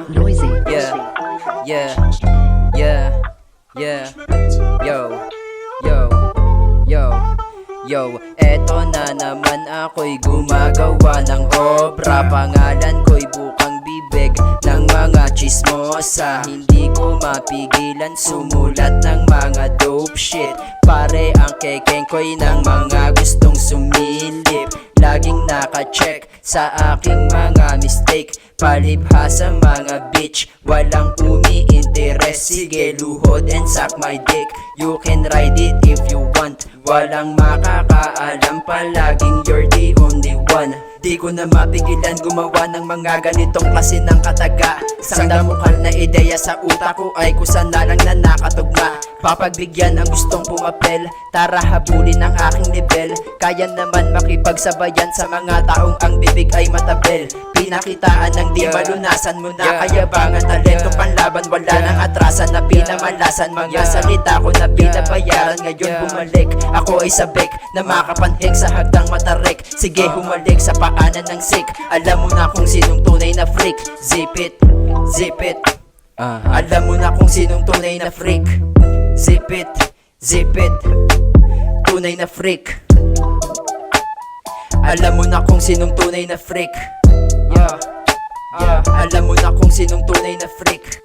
Noisy. Yeah, yeah, yeah, yeah. Yo, yo, yo, yo. Eto na naman ako'y gumagawa ng obra. Pangalan ko'y bukang bibig ng mga chismosa. Hindi ko mapigilan sumulat ng mga dope shit. Pare ang kekeng ko'y ng mga gustong sumilip. Laging naka-check sa aking mga mistake. Palibhasa mga bitch, walang umi-interes. Sige luhod and suck my dick. You can ride it if you want. Walang makakaalam, palaging you're the only one. Di ko na mapigilan gumawa ng mga ganitong klase ng kataga. Isang damukal na ideya sa utak ko ay kusa na lang na nakatugma. Papagbigyan ang gustong pumapel, tara habulin ang aking level. Kaya naman makipagsabayan sa mga taong ang bibig ay matabel. Pinakitaan ng di malunasan mo na kayabangan, talento panlaban, wala nang atrasan na pinamalasan. Mga salita ko na binabayaran, ngayon bumalik. Ako ay sabik na makapanhik sa hagdang matarik. Sige humalik sa paanan ng sick. Alam mo na kung sinong tunay na freak. Zip it, zip it. Alam mo na kung sinong tunay na freak. Zip it, zip it. Tunay na freak. Alam mo na kung sinong tunay na freak. Alam mo na kung sinong tunay na freak.